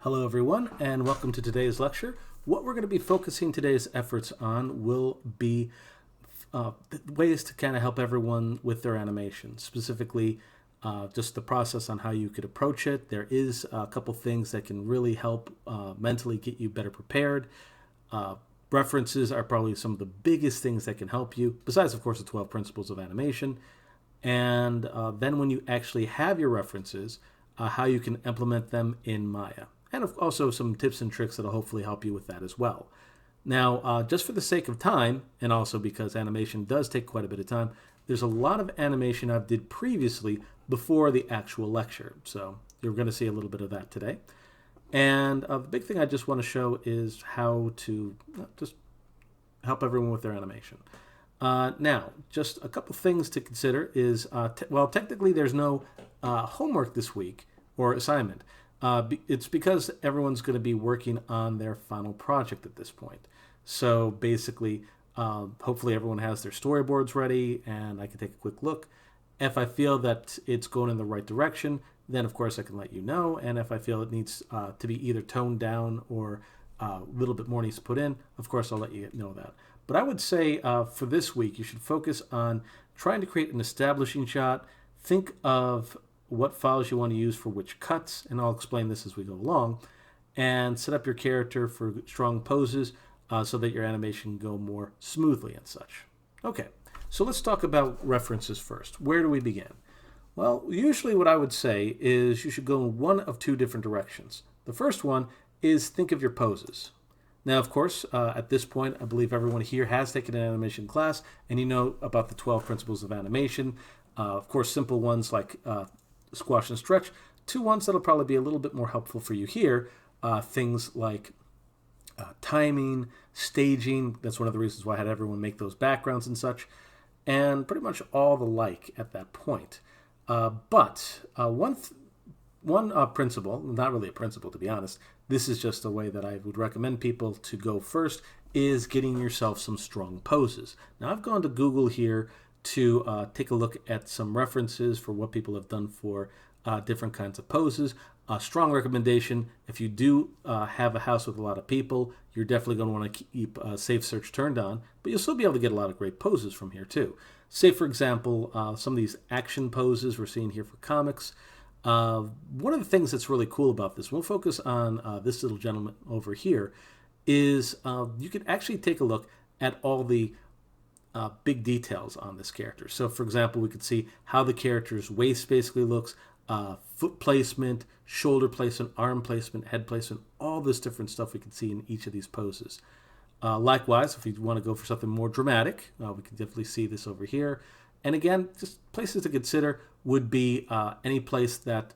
Hello everyone, and welcome to today's lecture. What we're going to be focusing today's efforts on will be ways to kind of help everyone with their animation, specifically just the process on how you could approach it. There is a couple things that can really help mentally get you better prepared. References are probably some of the biggest things that can help you, besides of course the 12 principles of animation. And then when you actually have your references, how you can implement them in Maya. And also some tips and tricks that'll hopefully help you with that as well. Now, just for the sake of time, and also because animation does take quite a bit of time, there's a lot of animation I've did previously before the actual lecture. So you're going to see a little bit of that today. And the big thing I just want to show is how to just help everyone with their animation. Now, just a couple things to consider is, well, technically there's no homework this week or assignment. It's because everyone's going to be working on their final project at this point. So basically, hopefully everyone has their storyboards ready and I can take a quick look. If I feel that it's going in the right direction, then of course I can let you know. And if I feel it needs to be either toned down or a little bit more needs to put in, of course I'll let you know that. But I would say for this week, you should focus on trying to create an establishing shot. Think of what files you want to use for which cuts, and I'll explain this as we go along, and set up your character for strong poses so that your animation can go more smoothly and such. Okay, so let's talk about references first. Where do we begin? Well, usually what I would say is you should go in one of two different directions. The first one is think of your poses. Now, of course, at this point, I believe everyone here has taken an animation class, and you know about the 12 principles of animation. Of course, simple ones like squash and stretch. Two ones that'll probably be a little bit more helpful for you here. Things like timing, staging. That's one of the reasons why I had everyone make those backgrounds and such. And pretty much all the like at that point. But one principle, not really a principle to be honest, this is just a way that I would recommend people to go first, is getting yourself some strong poses. Now I've gone to Google here to take a look at some references for what people have done for different kinds of poses. A strong recommendation, if you do have a house with a lot of people, you're definitely going to want to keep Safe Search turned on, but you'll still be able to get a lot of great poses from here too. Say, for example, some of these action poses we're seeing here for comics. One of the things that's really cool about this, we'll focus on this little gentleman over here, is you can actually take a look at all the big details on this character. So, for example, we could see how the character's waist basically looks, foot placement, shoulder placement, arm placement, head placement, all this different stuff we can see in each of these poses. Likewise, if you want to go for something more dramatic, we can definitely see this over here. And again, just places to consider would be any place that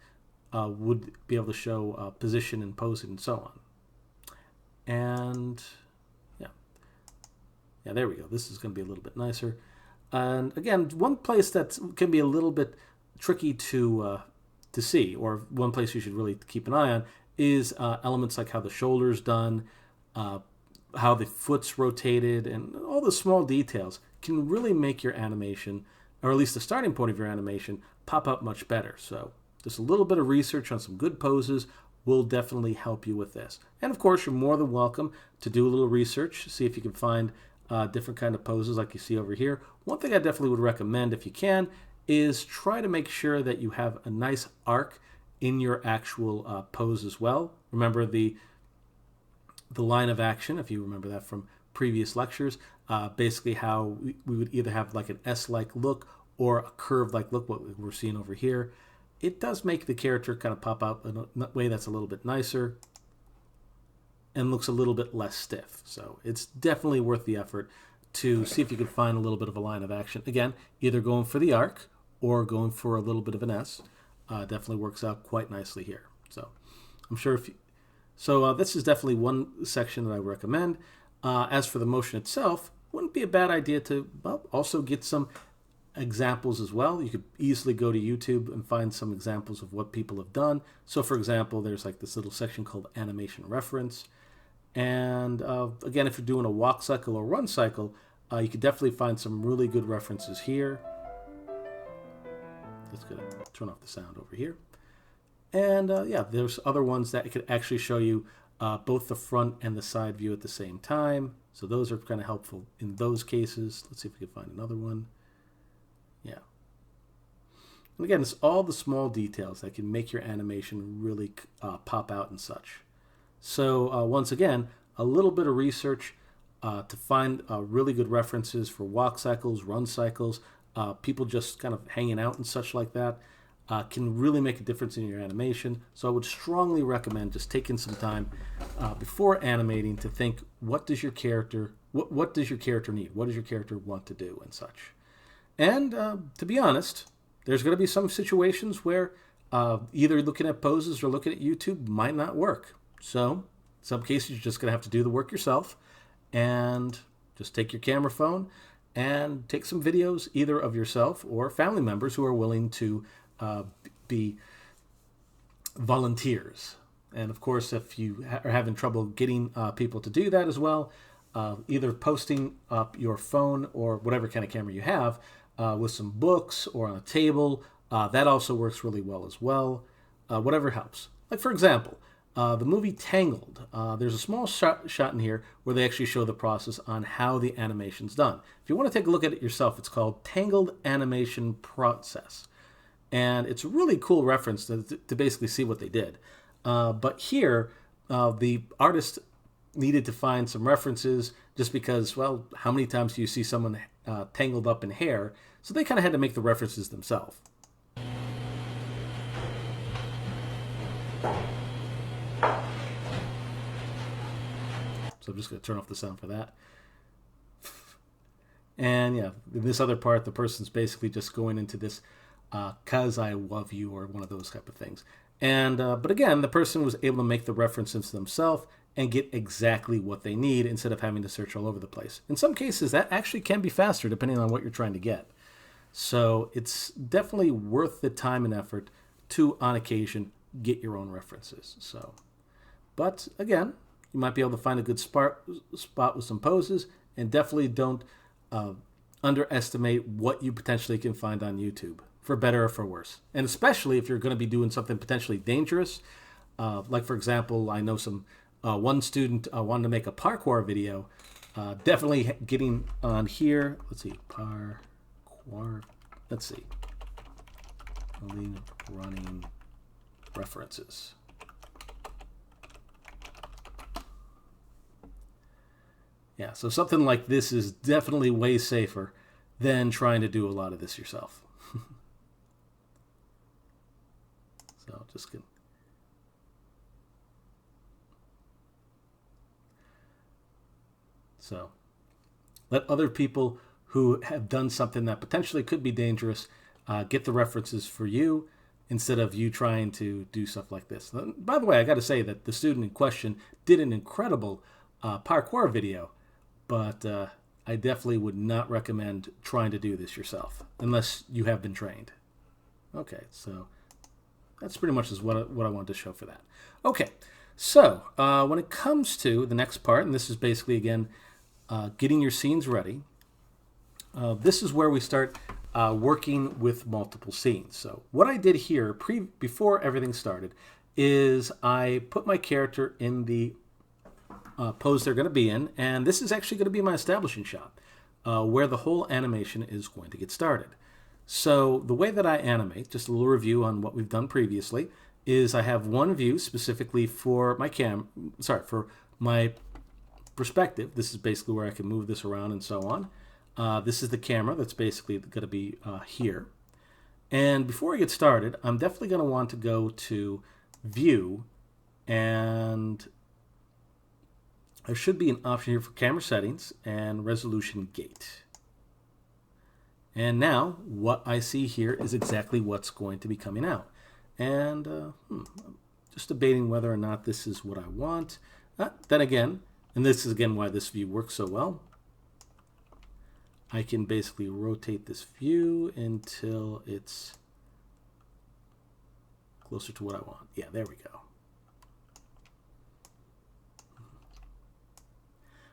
would be able to show position and posing and so on. And yeah, there we go. This is going to be a little bit nicer. And again, one place that can be a little bit tricky to see, or one place you should really keep an eye on, is elements like how the shoulder's done, how the foot's rotated, and all the small details can really make your animation, or at least the starting point of your animation, pop up much better. So just a little bit of research on some good poses will definitely help you with this. And of course, you're more than welcome to do a little research, see if you can find different kind of poses like you see over here. One thing I definitely would recommend, if you can, is try to make sure that you have a nice arc in your actual pose as well. Remember the line of action, if you remember that from previous lectures, basically how we would either have like an S-like look or a curve-like look, what we're seeing over here. It does make the character kind of pop out in a way that's a little bit nicer and looks a little bit less stiff. So it's definitely worth the effort to see if you can find a little bit of a line of action. Again, either going for the arc or going for a little bit of an S. Definitely works out quite nicely here. So I'm sure if you, this is definitely one section that I recommend. As for the motion itself, wouldn't be a bad idea to also get some examples as well. You could easily go to YouTube and find some examples of what people have done. So for example, there's like this little section called animation reference. And again, if you're doing a walk cycle or run cycle, you could definitely find some really good references here. Just gonna turn off the sound over here. And yeah, there's other ones that could actually show you both the front and the side view at the same time. So those are kind of helpful in those cases. Let's see if we can find another one. Yeah. And again, it's all the small details that can make your animation really pop out and such. So once again, a little bit of research to find really good references for walk cycles, run cycles, people just kind of hanging out and such like that can really make a difference in your animation. So I would strongly recommend just taking some time before animating to think, what does your character need? What does your character want to do and such? And to be honest, there's going to be some situations where either looking at poses or looking at YouTube might not work. So in some cases, you're just going to have to do the work yourself and just take your camera phone and take some videos either of yourself or family members who are willing to be volunteers. And of course, if you are having trouble getting people to do that as well, either posting up your phone or whatever kind of camera you have with some books or on a table, that also works really well as well. Whatever helps. Like for example, the movie Tangled, there's a small shot in here where they actually show the process on how the animation's done. If you want to take a look at it yourself, it's called Tangled Animation Process. And it's a really cool reference to basically see what they did. But here, the artist needed to find some references just because, well, how many times do you see someone tangled up in hair? So they kind of had to make the references themselves. So I'm just going to turn off the sound for that. And yeah, in this other part, the person's basically just going into this "'cause I love you" or one of those type of things. And but again, the person was able to make the references themselves and get exactly what they need instead of having to search all over the place. In some cases, that actually can be faster depending on what you're trying to get. So it's definitely worth the time and effort to, on occasion, get your own references. So, but again, you might be able to find a good spot with some poses, and definitely don't underestimate what you potentially can find on YouTube, for better or for worse. And especially if you're going to be doing something potentially dangerous, like for example, I know some one student wanted to make a parkour video. Definitely getting on here. Let's see, parkour. Let's see, running references. Yeah, so something like this is definitely way safer than trying to do a lot of this yourself. So just kidding. So let other people who have done something that potentially could be dangerous get the references for you instead of you trying to do stuff like this. By the way, I got to say that the student in question did an incredible parkour video, but I definitely would not recommend trying to do this yourself unless you have been trained. Okay, so that's pretty much what I wanted to show for that. Okay, so when it comes to the next part, and this is basically, again, getting your scenes ready, this is where we start working with multiple scenes. So what I did here before everything started is I put my character in the pose they're going to be in, and this is actually going to be my establishing shot where the whole animation is going to get started. So the way that I animate, just a little review on what we've done previously, is I have one view specifically for my for my perspective. This is basically where I can move this around and so on. This is the camera that's basically going to be here. And before I get started, I'm definitely going to want to go to View, and there should be an option here for camera settings and resolution gate. And now what I see here is exactly what's going to be coming out. And I'm just debating whether or not this is what I want. Then again, and this is again why this view works so well, I can basically rotate this view until it's closer to what I want. Yeah, there we go.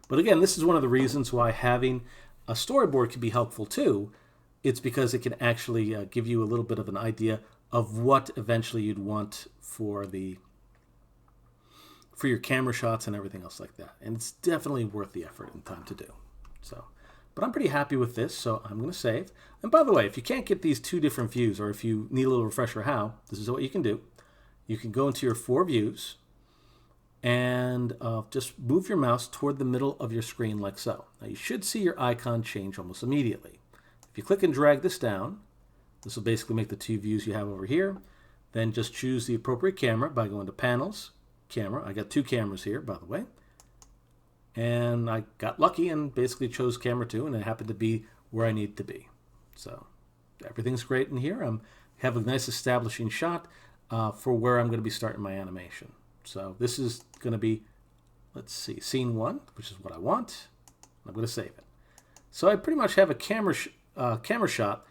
But again, this is one of the reasons why having a storyboard can be helpful too. It's because it can actually give you a little bit of an idea of what eventually you'd want for your camera shots and everything else like that. And it's definitely worth the effort and time to do. So, but I'm pretty happy with this, so I'm going to save. And by the way, if you can't get these two different views, or if you need a little refresher how, this is what you can do. You can go into your 4 views and just move your mouse toward the middle of your screen like so. Now you should see your icon change almost immediately. If you click and drag this down, this will basically make the 2 views you have over here. Then just choose the appropriate camera by going to Panels, Camera. I got 2 cameras here, by the way. And I got lucky and basically chose camera 2, and it happened to be where I need to be. So everything's great in here. I have a nice establishing shot for where I'm going to be starting my animation. So this is going to be, let's see, scene 1, which is what I want. I'm going to save it. So I pretty much have a camera shot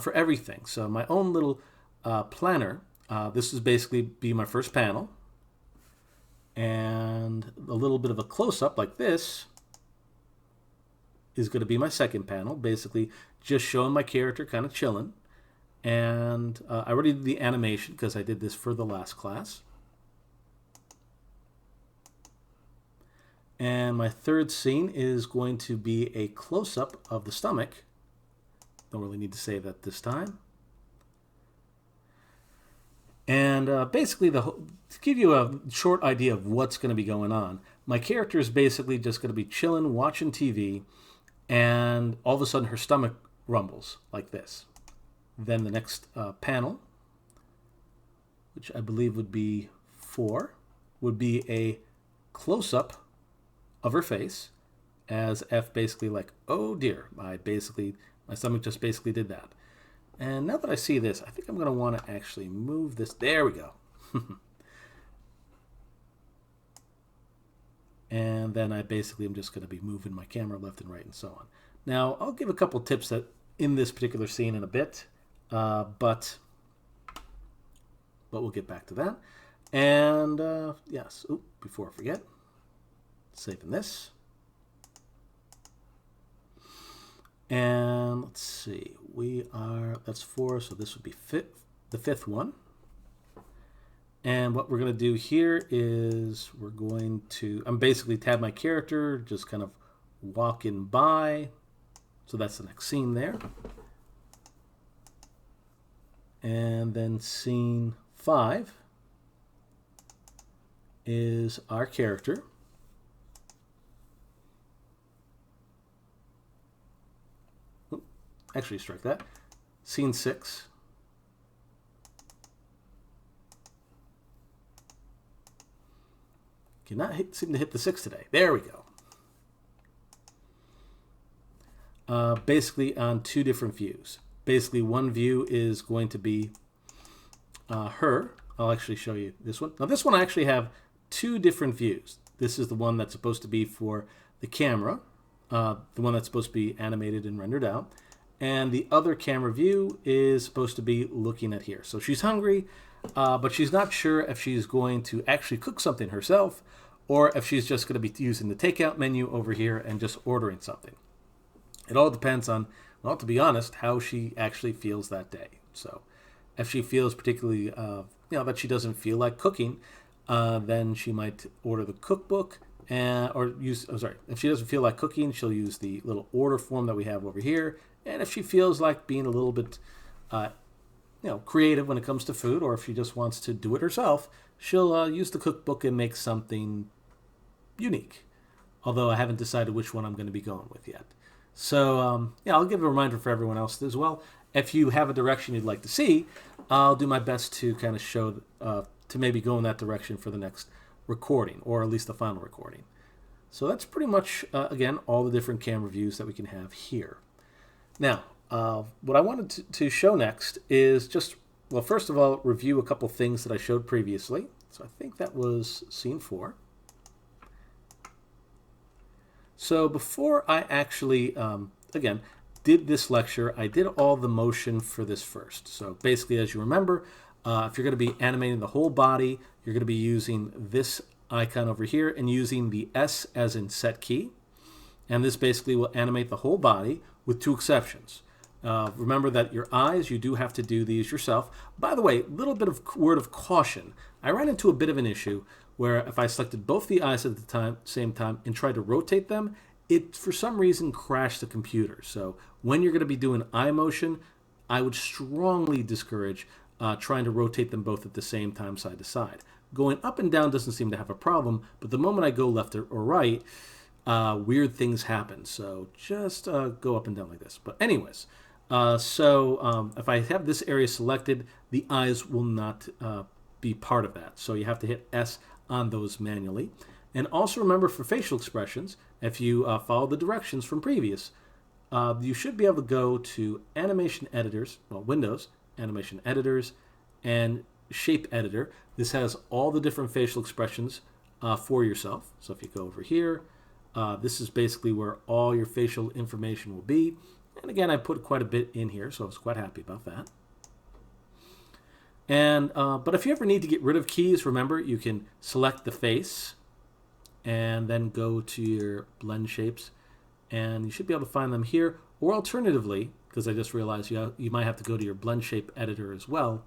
for everything. So my own little planner, this is basically be my first panel. And a little bit of a close-up like this is going to be my second panel, basically just showing my character kind of chilling. And I already did the animation because I did this for the last class. And my third scene is going to be a close-up of the stomach. Don't really need to say that this time. And basically, to give you a short idea of what's going to be going on, my character is basically just going to be chilling, watching TV, and all of a sudden her stomach rumbles like this. Then the next panel, which I believe would be 4, would be a close-up of her face, as F basically like, oh dear, my stomach just basically did that. And now that I see this, I think I'm going to want to actually move this. There we go. And then I basically am just going to be moving my camera left and right and so on. Now, I'll give a couple tips that in this particular scene in a bit, but we'll get back to that. And yes, before I forget, saving this. And let's see, that's 4, so this would be the 5th one. And what we're going to do here is I'm basically tab my character, just kind of walking by. So that's the next scene there. And then scene 5 is our character. Actually, strike that. Scene 6. Cannot seem to hit the 6 today. There we go. Basically on 2 different views. Basically, one view is going to be her. I'll actually show you this one. Now, this one I actually have 2 different views. This is the one that's supposed to be for the camera, the one that's supposed to be animated and rendered out. And the other camera view is supposed to be looking at here. So she's hungry, but she's not sure if she's going to actually cook something herself or if she's just going to be using the takeout menu over here and just ordering something. It all depends on, well, to be honest, how she actually feels that day. So if she feels particularly, that she doesn't feel like cooking, then she might order the cookbook. If she doesn't feel like cooking, she'll use the little order form that we have over here. And if she feels like being a little bit, creative when it comes to food, or if she just wants to do it herself, she'll use the cookbook and make something unique. Although I haven't decided which one I'm going to be going with yet. So, I'll give a reminder for everyone else as well. If you have a direction you'd like to see, I'll do my best to kind of show, to maybe go in that direction for the next recording, or at least the final recording. So that's pretty much, again, all the different camera views that we can have here. Now, what I wanted to show next is just, well, first of all, review a couple things that I showed previously. So I think that was scene 4. So before I actually, again, did this lecture, I did all the motion for this first. So basically, as you remember, if you're going to be animating the whole body, you're going to be using this icon over here and using the S as in set key. And this basically will animate the whole body with 2 exceptions. Remember that your eyes, you do have to do these yourself. By the way, little bit of word of caution. I ran into a bit of an issue where if I selected both the eyes at the same time and tried to rotate them, it for some reason crashed the computer. So when you're going to be doing eye motion, I would strongly discourage trying to rotate them both at the same time side to side. Going up and down doesn't seem to have a problem, but the moment I go left or right, weird things happen. So just go up and down like this. But anyways, if I have this area selected, the eyes will not be part of that. So you have to hit S on those manually. And also remember for facial expressions, if you follow the directions from previous, you should be able to go to Animation Editors, well, Windows, Animation Editors, and Shape Editor. This has all the different facial expressions for yourself. So if you go over here, this is basically where all your facial information will be. And again, I put quite a bit in here, so I was quite happy about that. And but if you ever need to get rid of keys, remember you can select the face and then go to your blend shapes, and you should be able to find them here. Or alternatively, because I just realized you might have to go to your blend shape editor as well.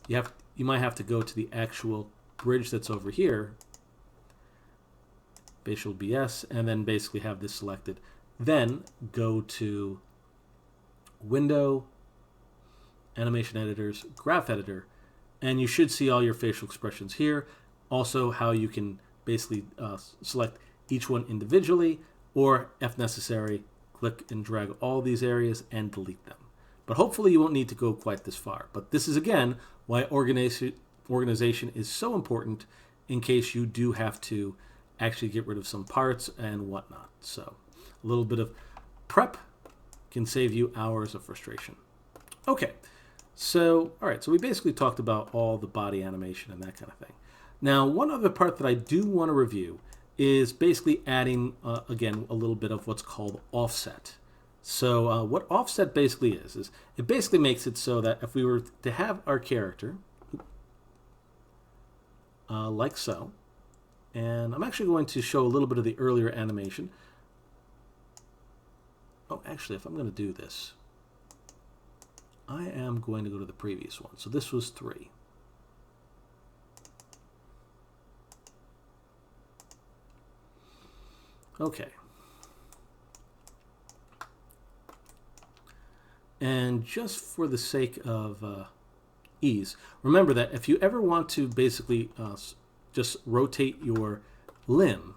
You might have to go to the actual bridge that's over here, Facial BS, and then basically have this selected. Then go to Window, Animation Editors, Graph Editor, and you should see all your facial expressions here. Also how you can basically select each one individually, or if necessary, click and drag all these areas and delete them. But hopefully you won't need to go quite this far. But this is again why organization is so important in case you do have to actually get rid of some parts and whatnot. So a little bit of prep can save you hours of frustration. Okay, so all right, so we basically talked about all the body animation and that kind of thing. Now, one other part that I do want to review is basically adding, again, a little bit of what's called offset. So what offset basically is it basically makes it so that if we were to have our character, like so, and I'm actually going to show a little bit of the earlier animation. Oh, actually, if I'm going to do this, I am going to go to the previous one. So this was 3. Okay. And just for the sake of ease, remember that if you ever want to basically just rotate your limb,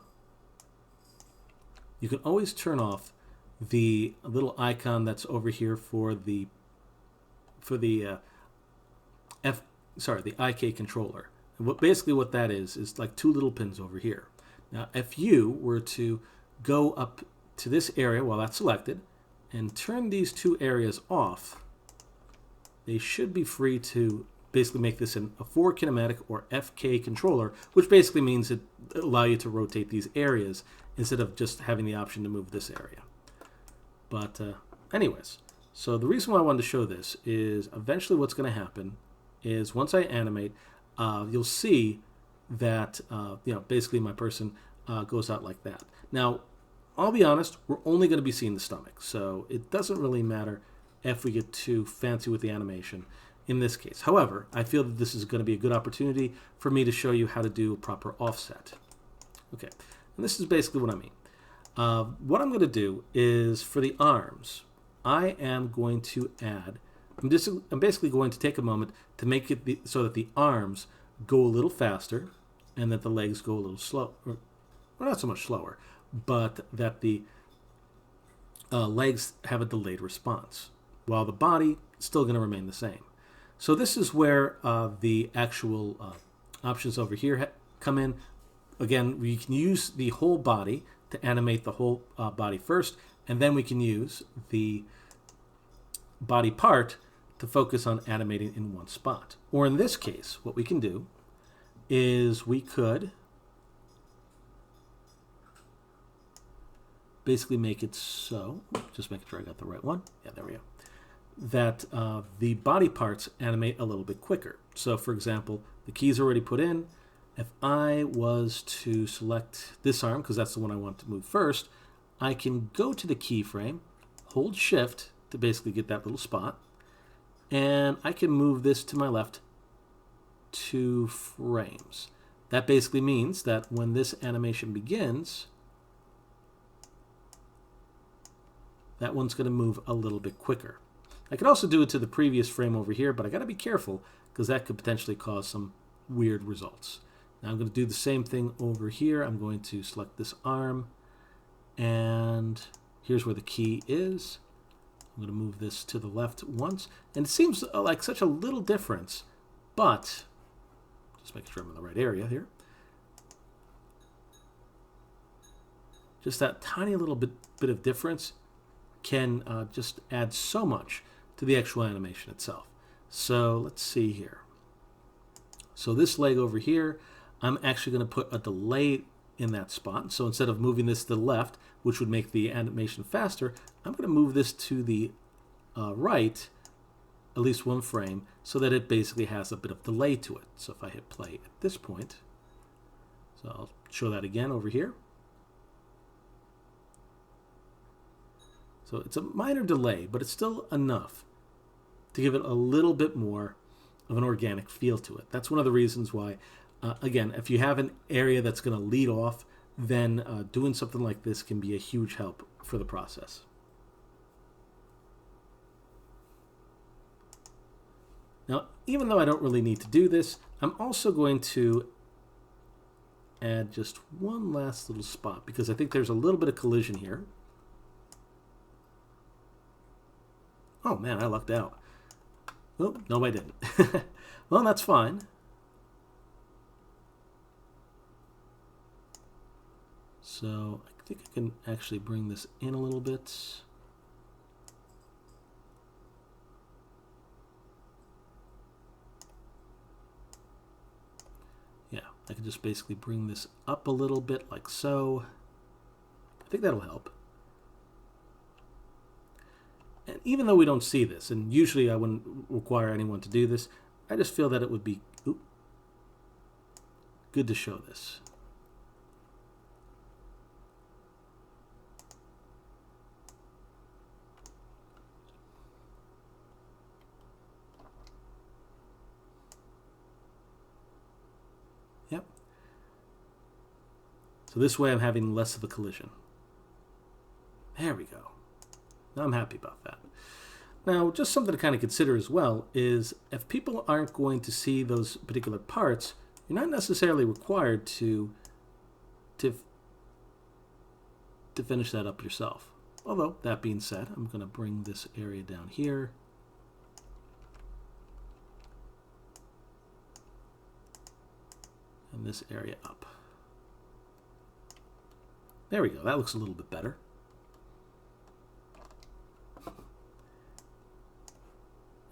you can always turn off the little icon that's over here for the IK controller. And basically what that is like 2 little pins over here. Now, if you were to go up to this area while that's selected and turn these 2 areas off, they should be free to basically make this a 4 kinematic or FK controller, which basically means it allow you to rotate these areas instead of just having the option to move this area. But anyways, so the reason why I wanted to show this is eventually what's going to happen is once I animate, you'll see that basically my person goes out like that. Now, I'll be honest, we're only going to be seeing the stomach, so it doesn't really matter if we get too fancy with the animation in this case. However, I feel that this is going to be a good opportunity for me to show you how to do a proper offset. Okay, and this is basically what I mean. What I'm going to do is for the arms, I am going to add, I'm basically going to take a moment to make it so that the arms go a little faster and that the legs go a little slow, or not so much slower, but that the legs have a delayed response, while the body is still going to remain the same. So this is where the actual options over here come in. Again, we can use the whole body to animate the whole body first, and then we can use the body part to focus on animating in one spot. Or in this case, what we can do is we could basically make it so, just make sure I got the right one. Yeah, there we go. That the body parts animate a little bit quicker. So for example, the keys are already put in. If I was to select this arm, because that's the one I want to move first, I can go to the keyframe, hold shift, to basically get that little spot. And I can move this to my left 2 frames. That basically means that when this animation begins, that one's going to move a little bit quicker. I could also do it to the previous frame over here, but I got to be careful because that could potentially cause some weird results. Now I'm going to do the same thing over here. I'm going to select this arm, and here's where the key is. I'm going to move this to the left once, and it seems like such a little difference, but just making sure I'm in the right area here. Just that tiny little bit of difference can just add so much to the actual animation itself. So let's see here. So this leg over here, I'm actually going to put a delay in that spot. So instead of moving this to the left, which would make the animation faster, I'm going to move this to the right, at least 1 frame, so that it basically has a bit of delay to it. So if I hit play at this point, so I'll show that again over here. So it's a minor delay, but it's still enough to give it a little bit more of an organic feel to it. That's one of the reasons why, again, if you have an area that's going to lead off, then doing something like this can be a huge help for the process. Now, even though I don't really need to do this, I'm also going to add just one last little spot because I think there's a little bit of collision here. Oh man, I lucked out. Oh, no, I didn't. Well, that's fine. So I think I can actually bring this in a little bit. Yeah, I can just basically bring this up a little bit like so. I think that'll help. And even though we don't see this, and usually I wouldn't require anyone to do this, I just feel that it would be good to show this. Yep. So this way I'm having less of a collision. There we go. Now I'm happy about that. Now, just something to kind of consider as well is if people aren't going to see those particular parts, you're not necessarily required to finish that up yourself. Although, that being said, I'm going to bring this area down here. And this area up. There we go. That looks a little bit better.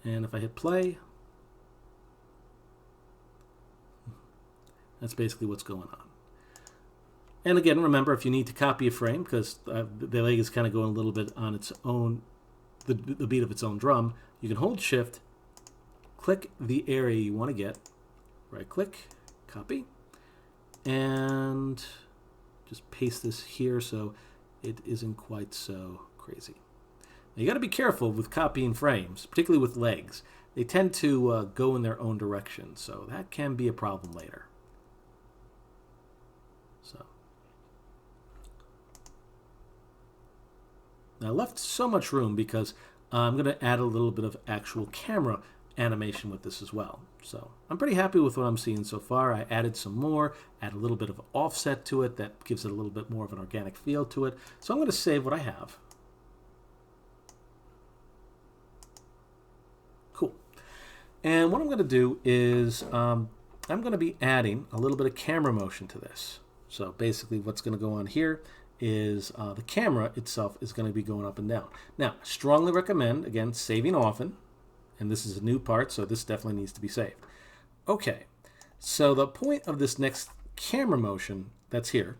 And if I hit play, that's basically what's going on. And again, remember, if you need to copy a frame, because the leg is kind of going a little bit on its own, the beat of its own drum, you can hold Shift, click the area you want to get, right-click, copy, and just paste this here so it isn't quite so crazy. Now, you got to be careful with copying frames, particularly with legs. They tend to go in their own direction, so that can be a problem later. So now I left so much room because I'm going to add a little bit of actual camera animation with this as well. So I'm pretty happy with what I'm seeing so far. I added some more, add a little bit of offset to it that gives it a little bit more of an organic feel to it. So I'm going to save what I have. Cool. And what I'm going to do is I'm going to be adding a little bit of camera motion to this. So basically what's going to go on here is the camera itself is going to be going up and down. Now, I strongly recommend, again, saving often. And this is a new part, so this definitely needs to be saved. Okay, so the point of this next camera motion that's here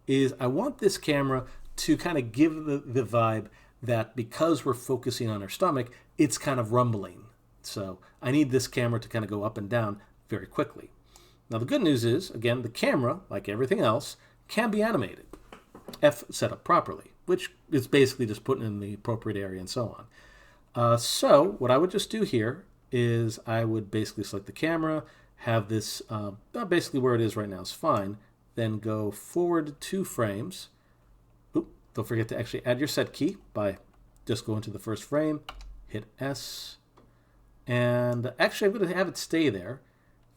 is I want this camera to kind of give the vibe that because we're focusing on our stomach, it's kind of rumbling. So I need this camera to kind of go up and down very quickly. Now the good news is, again, the camera, like everything else, can be animated if set up properly, which is basically just putting in the appropriate area and so on. So what I would just do here is I would basically select the camera, have this basically where it is right now is fine, then go forward 2 frames. Oop, don't forget to actually add your set key by just going to the first frame, hit S, and actually I'm going to have it stay there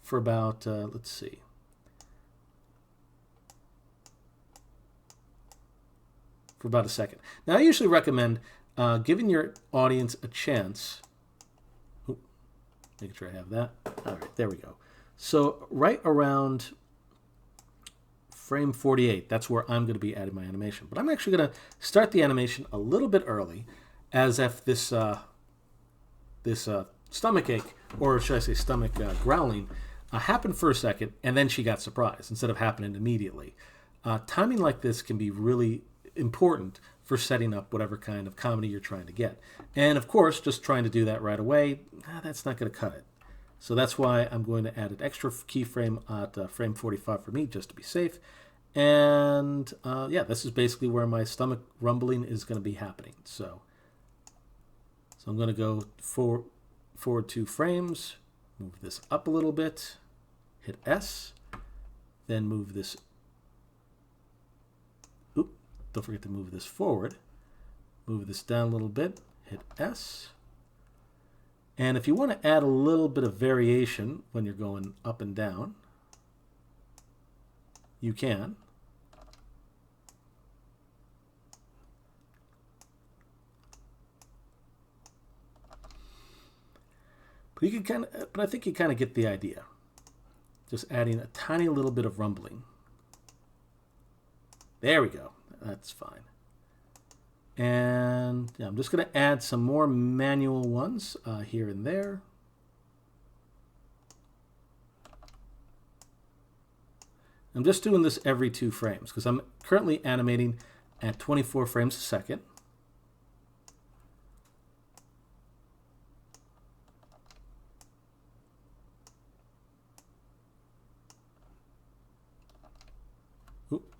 for about, let's see, for about a second. Now I usually recommend giving your audience a chance. Oop, making sure I have that. All right, there we go. So right around frame 48, that's where I'm going to be adding my animation. But I'm actually going to start the animation a little bit early, as if this stomach ache, or should I say stomach growling, happened for a second, and then she got surprised instead of happening immediately. Timing like this can be really important for setting up whatever kind of comedy you're trying to get. And of course, just trying to do that right away, that's not going to cut it. So that's why I'm going to add an extra keyframe at frame 45 for me, just to be safe. And yeah, this is basically where my stomach rumbling is going to be happening. So I'm going to go forward 2 frames, move this up a little bit, hit S, then move this, oop, don't forget to move this forward, move this down a little bit, hit S. And if you want to add a little bit of variation when you're going up and down, you can. But you can I think you kind of get the idea. Just adding a tiny little bit of rumbling. There we go. That's fine. And yeah, I'm just going to add some more manual ones here and there. I'm just doing this every 2 frames because I'm currently animating at 24 frames a second. Oop.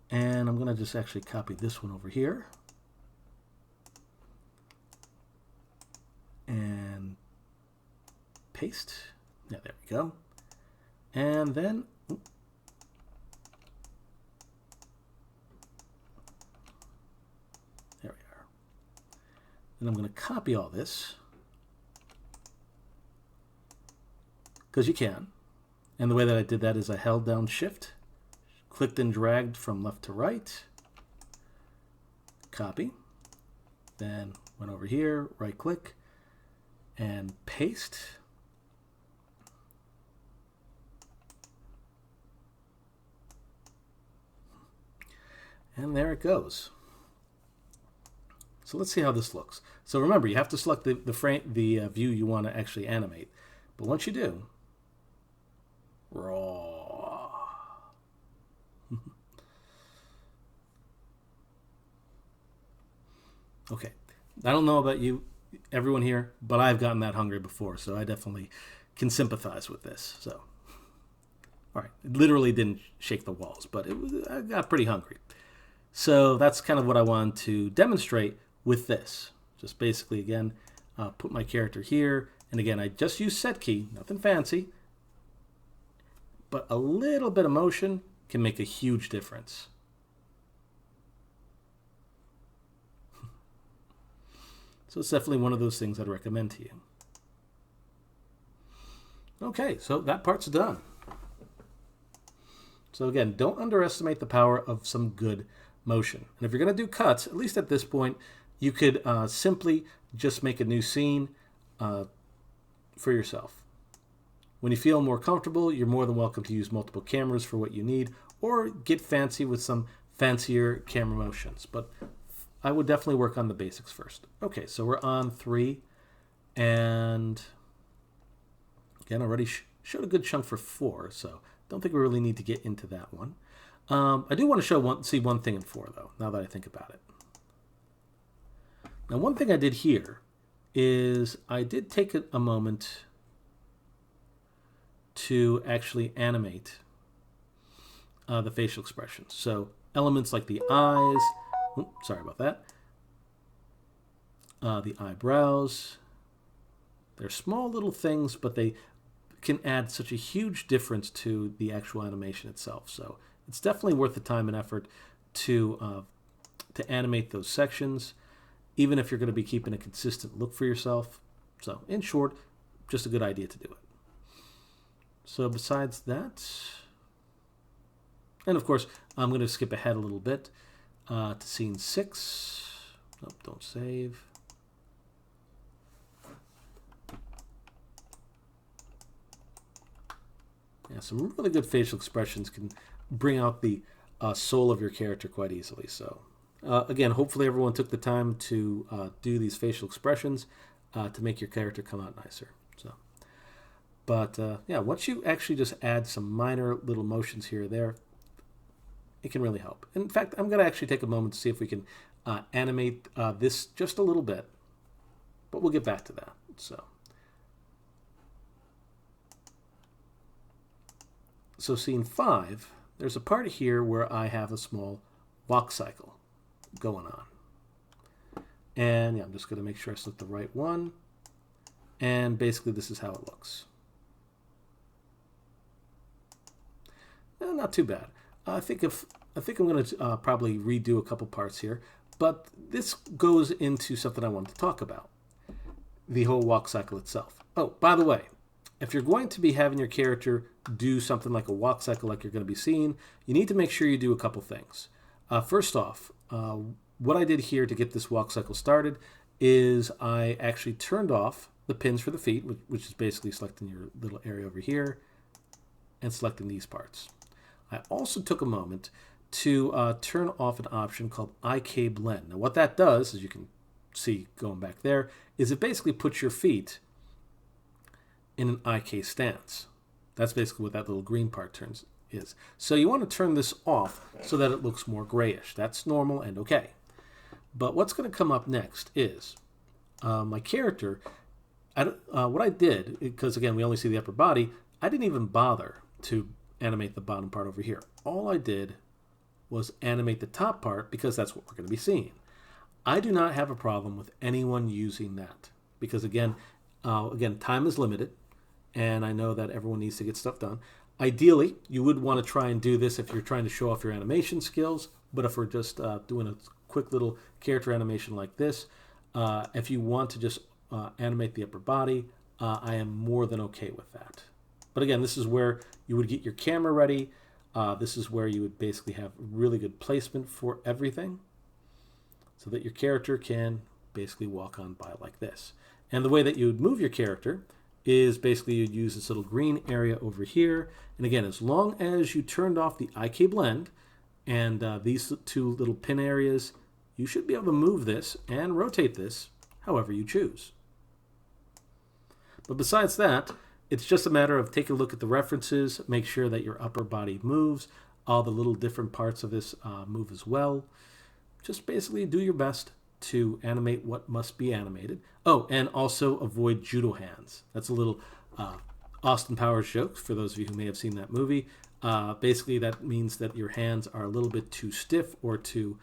And I'm going to just actually copy this one over here. And paste. Yeah, there we go. And then, oop, there we are. And I'm going to copy all this, because you can. And the way that I did that is I held down Shift, clicked and dragged from left to right, copy, then went over here, right click, and paste. And there it goes. So let's see how this looks. So remember, you have to select the view you want to actually animate. But once you do, raw. Okay, I don't know about you, everyone here, but I've gotten that hungry before, so I definitely can sympathize with this. So, all right, it literally didn't shake the walls, but I got pretty hungry. So that's kind of what I wanted to demonstrate with this. Just basically, again, put my character here, and again, I just use set key, nothing fancy, but a little bit of motion can make a huge difference. So it's definitely one of those things I'd recommend to you. Okay, so that part's done. So again, don't underestimate the power of some good motion. And if you're going to do cuts, at least at this point, you could simply just make a new scene for yourself. When you feel more comfortable, you're more than welcome to use multiple cameras for what you need, or get fancy with some fancier camera motions. But I would definitely work on the basics first. Okay, so we're on 3, and again, already showed a good chunk for 4, so don't think we really need to get into that one. I do want to see one thing in 4, though, now that I think about it. Now, one thing I did here is I did take a moment to actually animate the facial expressions. So elements like the eyes, sorry about that, the eyebrows, they're small little things, but they can add such a huge difference to the actual animation itself. So it's definitely worth the time and effort to animate those sections, even if you're going to be keeping a consistent look for yourself. So in short, just a good idea to do it. So besides that, and of course, I'm going to skip ahead a little bit to scene 6. Nope, don't save. Yeah, some really good facial expressions can bring out the soul of your character quite easily. So again, hopefully everyone took the time to do these facial expressions to make your character come out nicer. So, but yeah, once you actually just add some minor little motions here or there, it can really help. In fact, I'm going to actually take a moment to see if we can animate this just a little bit, but we'll get back to that. So scene 5, there's a part here where I have a small walk cycle going on. And yeah, I'm just going to make sure I select the right one. And basically this is how it looks. Not too bad. I think I'm going to probably redo a couple parts here, but this goes into something I wanted to talk about, the whole walk cycle itself. Oh, by the way, if you're going to be having your character do something like a walk cycle like you're going to be seeing, you need to make sure you do a couple things. First off, what I did here to get this walk cycle started is I actually turned off the pins for the feet, which is basically selecting your little area over here and selecting these parts. I also took a moment to turn off an option called IK Blend. Now what that does, as you can see going back there, is it basically puts your feet in an IK stance. That's basically what that little green part is. So you want to turn this off so that it looks more grayish. That's normal and okay. But what's going to come up next is my character. What I did, because again we only see the upper body, I didn't even bother to animate the bottom part over here. All I did was animate the top part because that's what we're going to be seeing. I do not have a problem with anyone using that because again, time is limited. And I know that everyone needs to get stuff done. Ideally, you would want to try and do this if you're trying to show off your animation skills. But if we're just doing a quick little character animation like this, if you want to just animate the upper body, I am more than okay with that. But again, this is where you would get your camera ready. This is where you would basically have really good placement for everything so that your character can basically walk on by like this. And the way that you would move your character is basically you'd use this little green area over here. And again, as long as you turned off the IK Blend and these two little pin areas, you should be able to move this and rotate this however you choose. But besides that, it's just a matter of taking a look at the references, make sure that your upper body moves, all the little different parts of this move as well. Just basically do your best to animate what must be animated. Oh, and also avoid judo hands. That's a little Austin Powers joke for those of you who may have seen that movie. Basically, that means that your hands are a little bit too stiff or too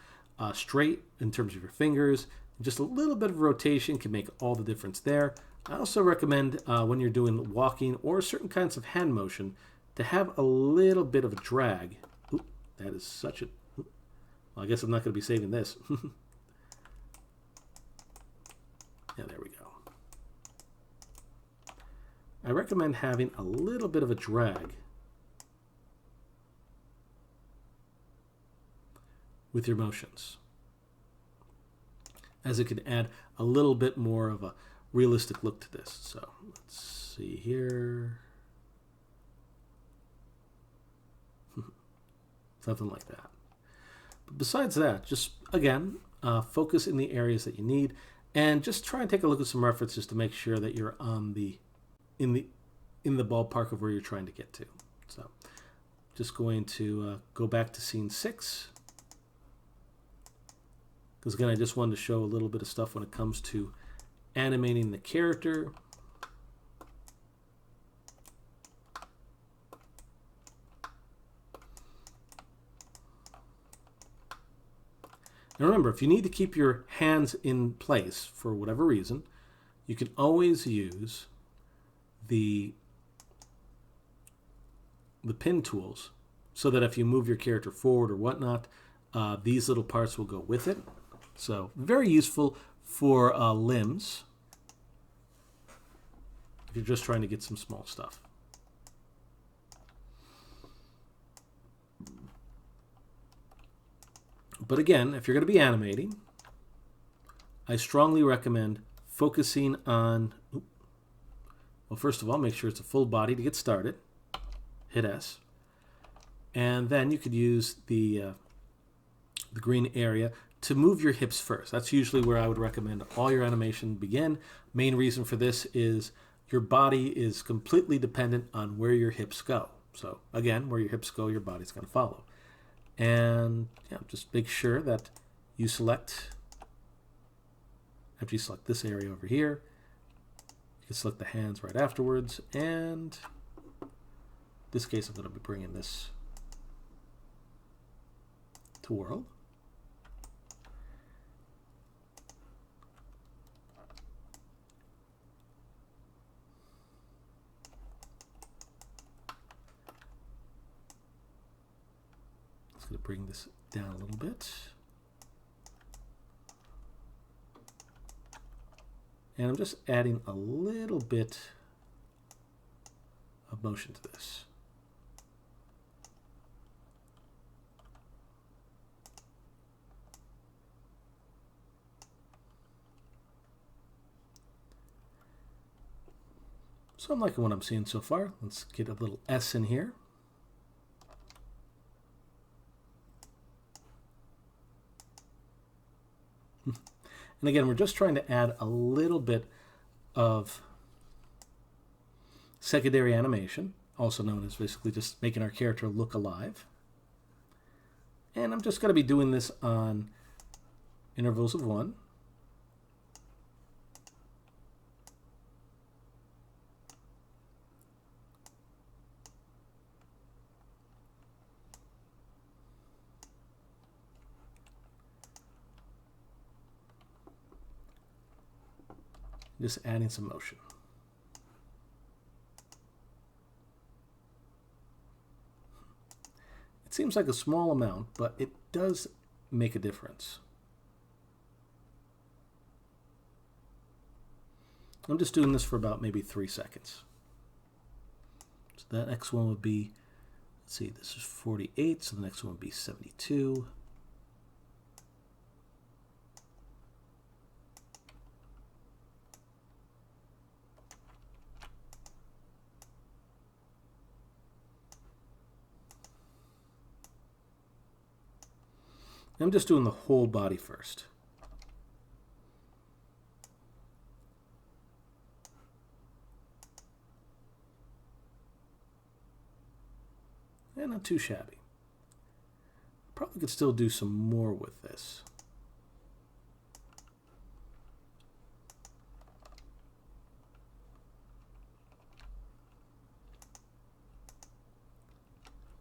straight in terms of your fingers. Just a little bit of rotation can make all the difference there. I also recommend when you're doing walking or certain kinds of hand motion to have a little bit of a drag. Ooh, that is such a... Well, I guess I'm not going to be saving this. Yeah, there we go. I recommend having a little bit of a drag with your motions, as it can add a little bit more of a realistic look to this. So let's see here. Something like that. But besides that, just again, focus in the areas that you need. And just try and take a look at some references to make sure that you're on in the ballpark of where you're trying to get to. So just going to go back to scene 6. Because again, I just wanted to show a little bit of stuff when it comes to animating the character. Now remember, if you need to keep your hands in place for whatever reason, you can always use the pin tools so that if you move your character forward or whatnot, these little parts will go with it. So very useful for limbs if you're just trying to get some small stuff. But again, if you're going to be animating, I strongly recommend focusing on, well, first of all, make sure it's a full body to get started. Hit S. And then you could use the green area to move your hips first. That's usually where I would recommend all your animation begin. Main reason for this is your body is completely dependent on where your hips go. So again, where your hips go, your body's going to follow. And yeah, just make sure that you select, after you select this area over here, you can select the hands right afterwards. And in this case, I'm going to be bringing this to world. It's going to bring this down a little bit. And I'm just adding a little bit of motion to this. So I'm liking what I'm seeing so far. Let's get a little S in here. And again, we're just trying to add a little bit of secondary animation, also known as basically just making our character look alive. And I'm just going to be doing this on intervals of 1. Just adding some motion. It seems like a small amount, but it does make a difference. I'm just doing this for about maybe 3 seconds. So that next one would be, let's see, this is 48, so the next one would be 72. I'm just doing the whole body first. And not too shabby. Probably could still do some more with this.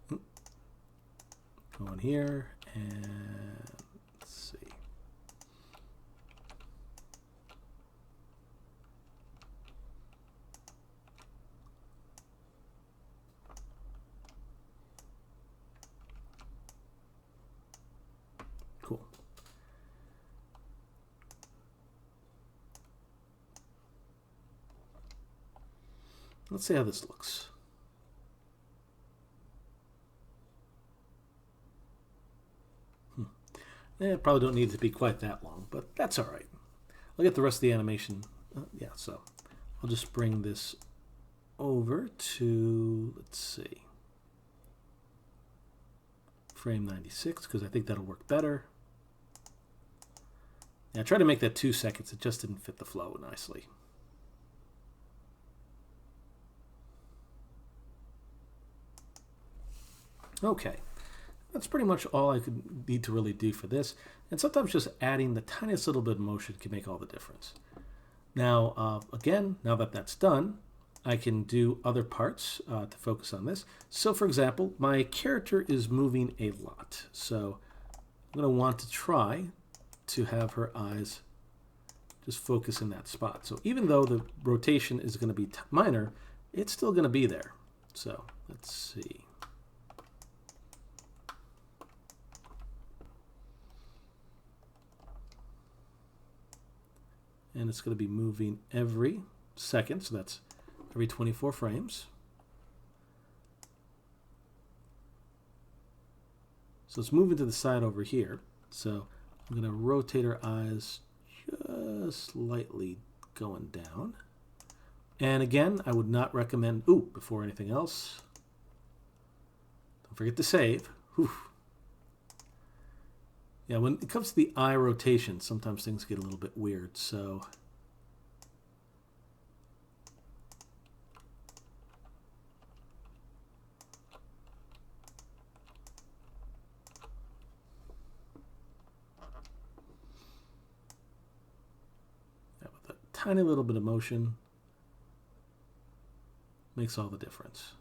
Go in here and let's see. Cool. Let's see how this looks. Probably don't need it to be quite that long, but that's all right. I'll get the rest of the animation. Yeah, so I'll just bring this over to, let's see, frame 96, because I think that'll work better. Yeah, I tried to make that 2 seconds. It just didn't fit the flow nicely. Okay. That's pretty much all I could need to really do for this. And sometimes just adding the tiniest little bit of motion can make all the difference. Now, again, now that that's done, I can do other parts to focus on this. So for example, my character is moving a lot. So I'm going to want to try to have her eyes just focus in that spot. So even though the rotation is going to be minor, it's still going to be there. So let's see. And it's going to be moving every second, so that's every 24 frames. So it's moving to the side over here. So I'm going to rotate her eyes just slightly going down. And again, I would not recommend, before anything else, don't forget to save. Whew. Yeah, when it comes to the eye rotation, sometimes things get a little bit weird, so yeah, with a tiny little bit of motion makes all the difference.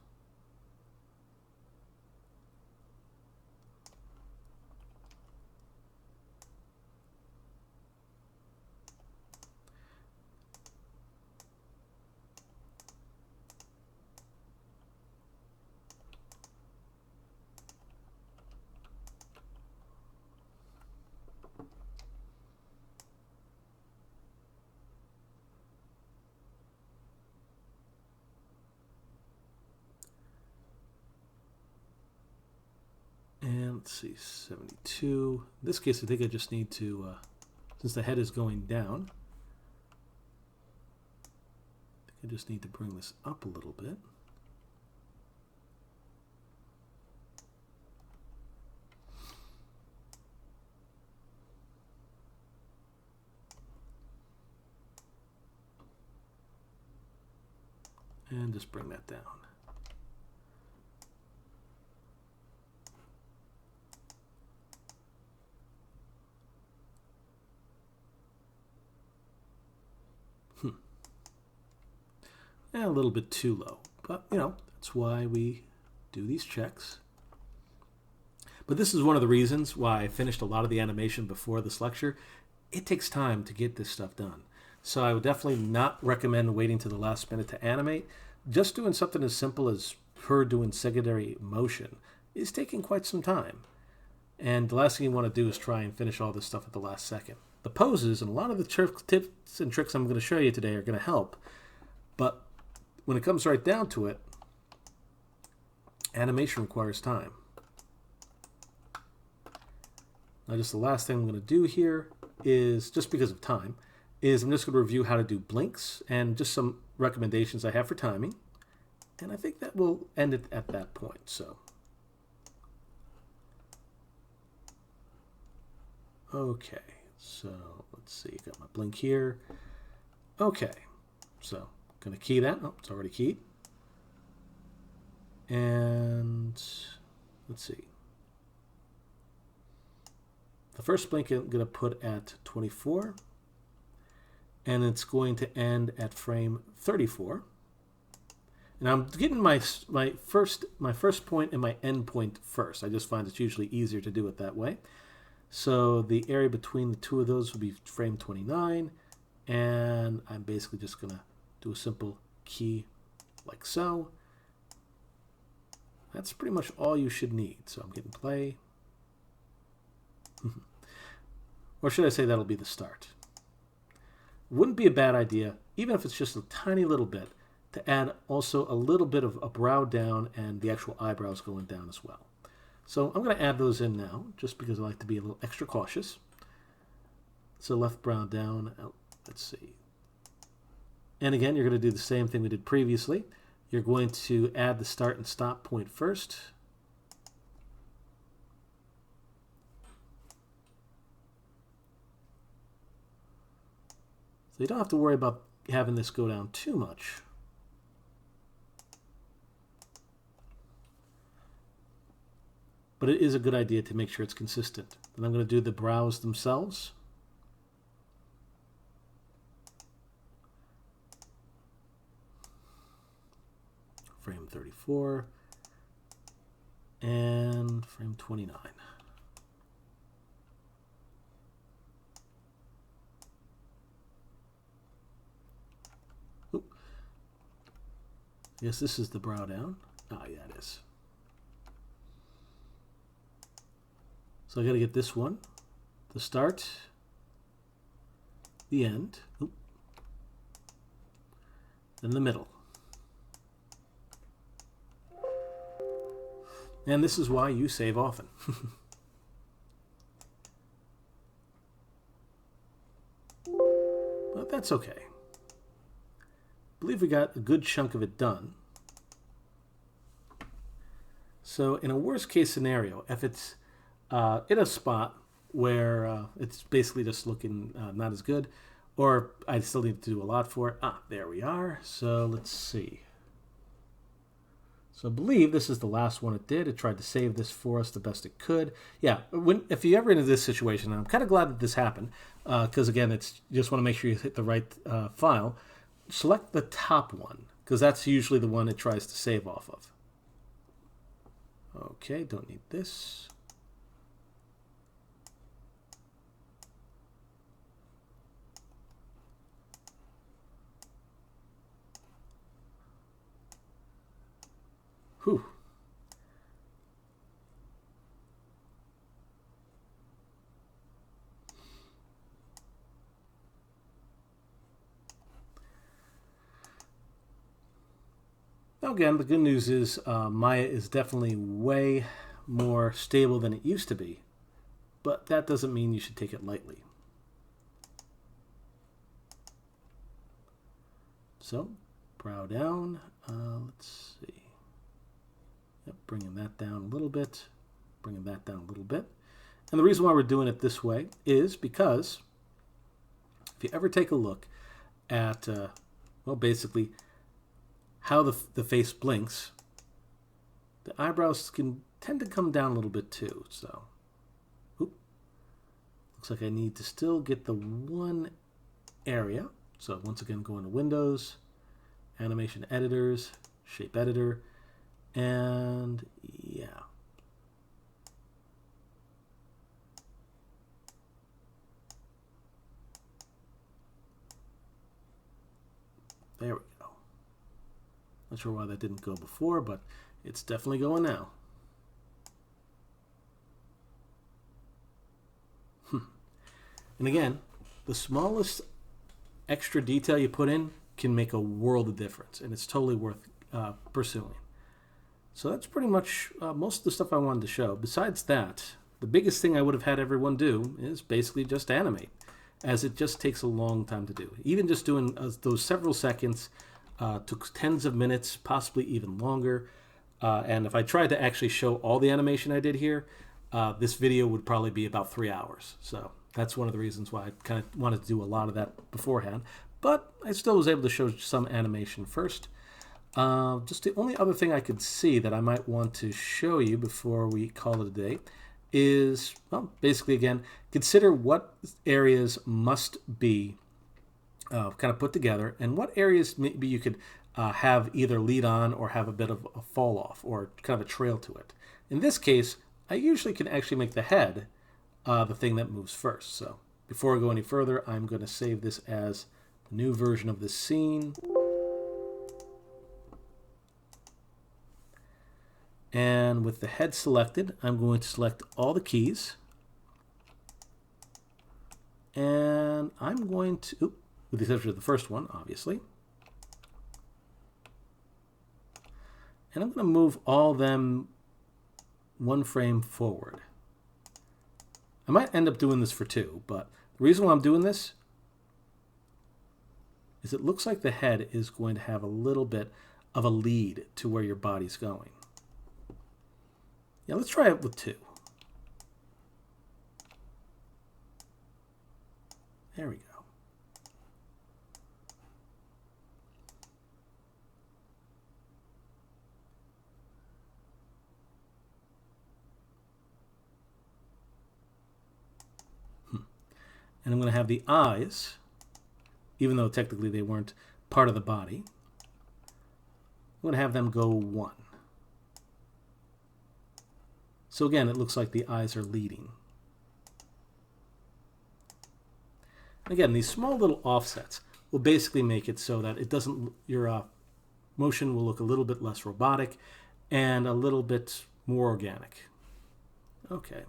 And let's see, 72. In this case, I think I just need to, since the head is going down, I just need to bring this up a little bit. And just bring that down. And a little bit too low, but that's why we do these checks. But this is one of the reasons why I finished a lot of the animation before this lecture. It takes time to get this stuff done. So I would definitely not recommend waiting to the last minute to animate. Just doing something as simple as her doing secondary motion is taking quite some time. And the last thing you want to do is try and finish all this stuff at the last second. The poses and a lot of the tips and tricks I'm going to show you today are going to help. But when it comes right down to it, animation requires time. Now just the last thing I'm going to do here is, just because of time, is I'm just going to review how to do blinks and just some recommendations I have for timing. And I think that will end it at that point. So, okay, so let's see, got my blink here. Okay, so going to key that. Oh, it's already keyed. And let's see. The first blink I'm going to put at 24. And it's going to end at frame 34. And I'm getting my first point and my end point first. I just find it's usually easier to do it that way. So the area between the two of those will be frame 29. And I'm basically just going to do a simple key like so. That's pretty much all you should need. So I'm hitting play. Or should I say that'll be the start. Wouldn't be a bad idea, even if it's just a tiny little bit, to add also a little bit of a brow down and the actual eyebrows going down as well. So I'm going to add those in now, just because I like to be a little extra cautious. So left brow down, let's see. And again, you're going to do the same thing we did previously. You're going to add the start and stop point first. So you don't have to worry about having this go down too much. But it is a good idea to make sure it's consistent. Then I'm going to do the brows themselves. Frame 34 and frame 29. Yes, this is the brow down. Ah, yeah, it is. So I got to get this one, the start, the end, then the middle. And this is why you save often. But that's okay. I believe we got a good chunk of it done. So in a worst case scenario, if it's in a spot where it's basically just looking not as good, or I still need to do a lot for it. Ah, there we are. So let's see. So I believe this is the last one it did. It tried to save this for us the best it could. Yeah, if you're ever in this situation, and I'm kind of glad that this happened, because again, you just want to make sure you hit the right file. Select the top one, because that's usually the one it tries to save off of. Okay, don't need this. Whew. Now again, the good news is Maya is definitely way more stable than it used to be, but that doesn't mean you should take it lightly. So, brow down, let's see. Yep, bringing that down a little bit, bringing that down a little bit. And the reason why we're doing it this way is because if you ever take a look at, well, basically how the face blinks, the eyebrows can tend to come down a little bit too. So, looks like I need to still get the one area. So once again, go into Windows, Animation Editors, Shape Editor, and yeah. There we go. Not sure why that didn't go before, but it's definitely going now. And again, the smallest extra detail you put in can make a world of difference, and it's totally worth pursuing. So that's pretty much most of the stuff I wanted to show. Besides that, the biggest thing I would have had everyone do is basically just animate, as it just takes a long time to do. Even just doing those several seconds took tens of minutes, possibly even longer. And if I tried to actually show all the animation I did here, this video would probably be about 3 hours. So that's one of the reasons why I kind of wanted to do a lot of that beforehand. But I still was able to show some animation first. Just the only other thing I could see that I might want to show you before we call it a day is, well, basically, again, consider what areas must be kind of put together and what areas maybe you could have either lead on or have a bit of a fall off or kind of a trail to it. In this case, I usually can actually make the head the thing that moves first. So before I go any further, I'm going to save this as a new version of this scene. And with the head selected, I'm going to select all the keys. And I'm going to, with the exception of the first one, obviously. And I'm going to move all them one frame forward. I might end up doing this for 2, but the reason why I'm doing this is it looks like the head is going to have a little bit of a lead to where your body's going. Yeah, let's try it with 2. There we go. And I'm going to have the eyes, even though technically they weren't part of the body, I'm going to have them go 1. So again, it looks like the eyes are leading. Again, these small little offsets will basically make it so that it doesn't, your motion will look a little bit less robotic and a little bit more organic. Okay.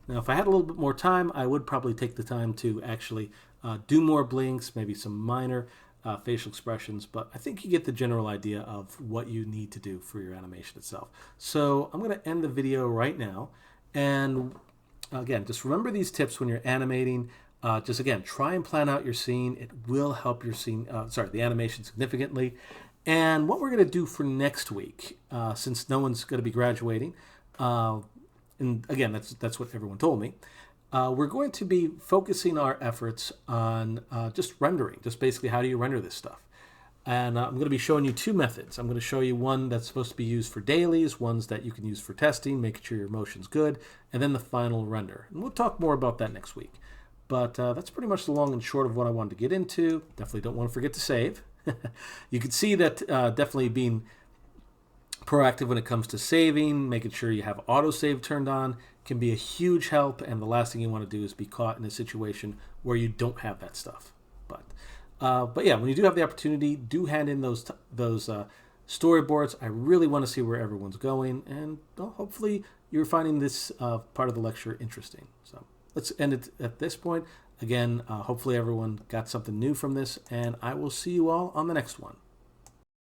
Now, if I had a little bit more time, I would probably take the time to actually do more blinks, maybe some minor facial expressions, but I think you get the general idea of what you need to do for your animation itself. So I'm going to end the video right now. And again, just remember these tips when you're animating. Just again, try and plan out your scene. It will help your scene, the animation significantly. And what we're going to do for next week, since no one's going to be graduating, and again, that's what everyone told me. We're going to be focusing our efforts on just rendering, just basically how do you render this stuff. And I'm going to be showing you two methods. I'm going to show you one that's supposed to be used for dailies, ones that you can use for testing, making sure your motion's good, and then the final render. And we'll talk more about that next week. But that's pretty much the long and short of what I wanted to get into. Definitely don't want to forget to save. You can see that definitely being proactive when it comes to saving, making sure you have autosave turned on can be a huge help, and the last thing you want to do is be caught in a situation where you don't have that stuff. But yeah, when you do have the opportunity, do hand in those storyboards. I really want to see where everyone's going, and well, hopefully you're finding this part of the lecture interesting. So let's end it at this point. Again, hopefully everyone got something new from this, and I will see you all on the next one.